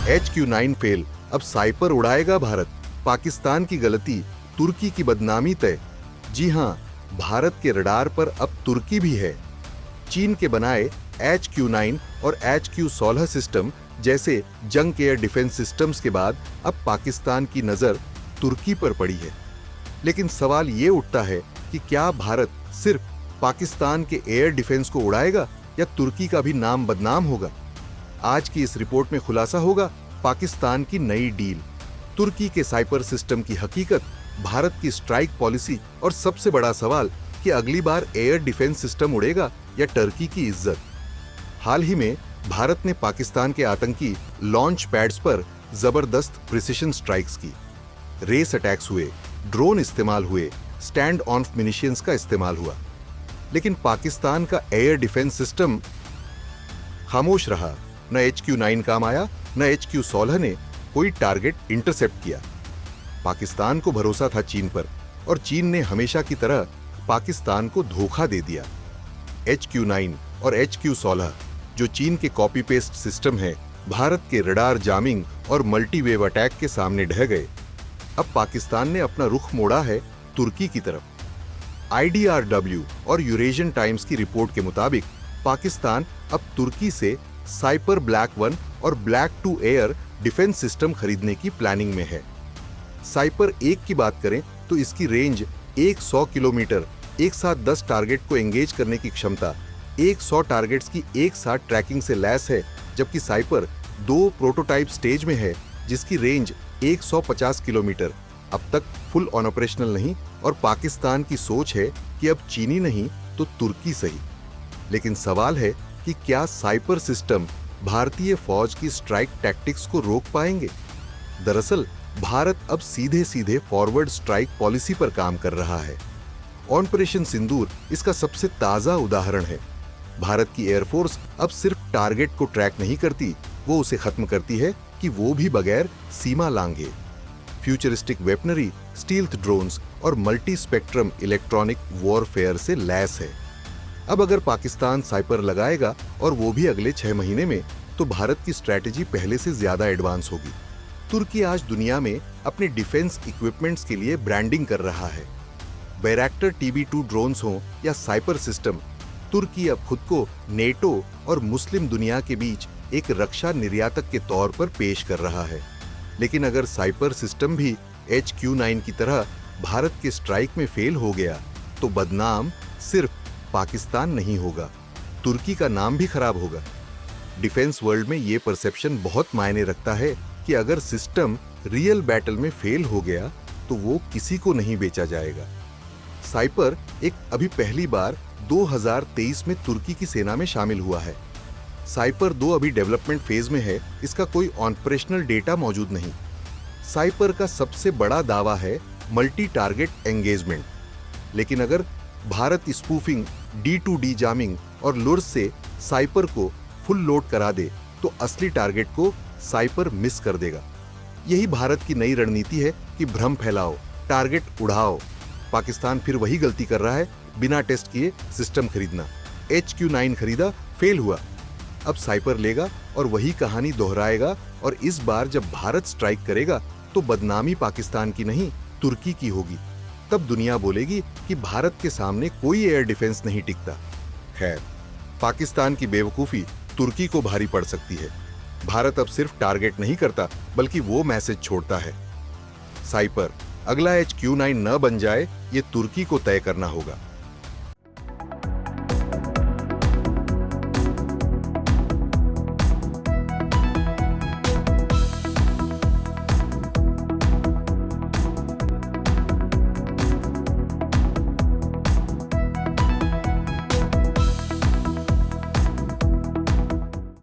HQ-9 fail, अब साइपर उड़ाएगा भारत। पाकिस्तान की गलती, तुर्की की बदनामी तय। जी हां, भारत के रडार पर अब तुर्की भी है। चीन के बनाए HQ-9 और HQ-16 सिस्टम जैसे जंग एयर डिफेंस सिस्टम्स के बाद अब पाकिस्तान की नजर तुर्की पर पड़ी है। लेकिन सवाल ये उठता है कि क्या भारत सिर्फ पाकिस्तान के एयर डिफेंस को उड़ाएगा या तुर्की का भी नाम बदनाम होगा? आज की इस रिपोर्ट में खुलासा होगा पाकिस्तान की नई डील, तुर्की के साइपर सिस्टम की हकीकत, भारत की स्ट्राइक पॉलिसी और सबसे बड़ा सवाल कि अगली बार एयर डिफेंस सिस्टम उड़ेगा या टर्की की इज्जत। हाल ही में भारत ने पाकिस्तान के आतंकी लॉन्च पैड्स पर जबरदस्त प्रिसिशन स्ट्राइक्स की। रेस अटैक्स हुए, ड्रोन इस्तेमाल हुए, स्टैंड ऑन मिनिशियंस का इस्तेमाल हुआ। लेकिन पाकिस्तान का एयर डिफेंस सिस्टम खामोश रहा। न HQ-9 काम आया, न HQ-16 ने कोई टारगेट इंटरसेप्ट किया। पाकिस्तान को भरोसा था चीन पर, और चीन ने हमेशा की तरह पाकिस्तान को धोखा दे दिया। HQ-9 और HQ-16 जो चीन के कॉपी पेस्ट सिस्टम है, भारत के रडार जामिंग और मल्टीवेव अटैक के सामने ढह गए। अब पाकिस्तान ने अपना रुख मोड़ा है तुर्की की तरफ। IDRW और यूरेशियन टाइम्स की रिपोर्ट के मुताबिक पाकिस्तान अब तुर्की से साइपर ब्लैक 1 और ब्लैक 2 एयर डिफेंस सिस्टम खरीदने की प्लानिंग में है। साइपर 1 की बात करें तो इसकी रेंज 100 किलोमीटर, एक साथ 10 टारगेट को एंगेज करने की क्षमता, 100 टारगेट्स की एक साथ ट्रैकिंग से लैस है, जबकि साइपर 2 प्रोटोटाइप स्टेज में है जिसकी रेंज 150 किलोमीटर, अब तक फुल ऑन ऑपरेशनल नहीं, और पाकिस्तान की सोच है कि अब चीनी नहीं तो तुर्की सही। लेकिन सवाल है कि क्या साइपर सिस्टम भारतीय फौज की स्ट्राइक टैक्टिक्स को रोक पाएंगे? दरअसल भारत अब सीधे सीधे फॉरवर्ड स्ट्राइक पॉलिसी पर काम कर रहा है। ऑपरेशन सिंदूर इसका सबसे ताजा उदाहरण है। भारत की एयरफोर्स अब सिर्फ टारगेट को ट्रैक नहीं करती, वो उसे खत्म करती है कि वो भी बगैर सीमा लांघे। फ्यूचरिस्टिक वेपनरी, स्टील्थ ड्रोन्स और मल्टी स्पेक्ट्रम इलेक्ट्रॉनिक वॉरफेयर से लैस है। अब अगर पाकिस्तान साइपर लगाएगा और वो भी अगले 6 महीने में, तो भारत की स्ट्रैटेजी पहले से ज्यादा एडवांस होगी। तुर्की आज दुनिया में अपने डिफेंस इक्विपमेंट्स के लिए ब्रांडिंग कर रहा है। बैरक्टर TB2 ड्रोन्स हो या साइपर सिस्टम, तुर्की अब खुद को नेटो और मुस्लिम दुनिया के बीच एक रक्षा निर्यातक के तौर पर पेश कर रहा है। लेकिन अगर साइपर सिस्टम भी HQ-9 की तरह भारत के स्ट्राइक में फेल हो गया, तो बदनाम सिर्फ पाकिस्तान नहीं होगा, तुर्की का नाम भी खराब होगा। डिफेंस वर्ल्ड में ये परसेप्शन बहुत मायने रखता है कि अगर सिस्टम रियल बैटल में फेल हो गया तो वो किसी को नहीं बेचा जाएगा। साइपर एक अभी पहली बार 2023 में तुर्की की सेना में शामिल हुआ है। साइपर 2 अभी डेवलपमेंट फेज में है, इसका कोई ऑपरेशनल डेटा मौजूद नहीं। साइपर का सबसे बड़ा दावा है मल्टी टारगेट एंगेजमेंट, लेकिन अगर भारत स्पूफिंग, D2D जामिंग और लुर्स से साइपर को फुल लोड करा दे तो असली टारगेट को साइपर मिस कर देगा। यही भारत की नई रणनीति है कि भ्रम फैलाओ, टारगेट उड़ाओ। पाकिस्तान फिर वही गलती कर रहा है, बिना टेस्ट किए सिस्टम खरीदना। HQ-9 खरीदा, फेल हुआ, अब साइपर लेगा और वही कहानी दोहराएगा, और इस बार जब भारत स्ट्राइक करेगा तो बदनामी पाकिस्तान की नहीं, तुर्की की होगी। तब दुनिया बोलेगी कि भारत के सामने कोई एयर डिफेंस नहीं टिकता। खैर, पाकिस्तान की बेवकूफी तुर्की को भारी पड़ सकती है। भारत अब सिर्फ टारगेट नहीं करता, बल्कि वो मैसेज छोड़ता है। साइपर अगला HQ-9 न बन जाए, ये तुर्की को तय करना होगा।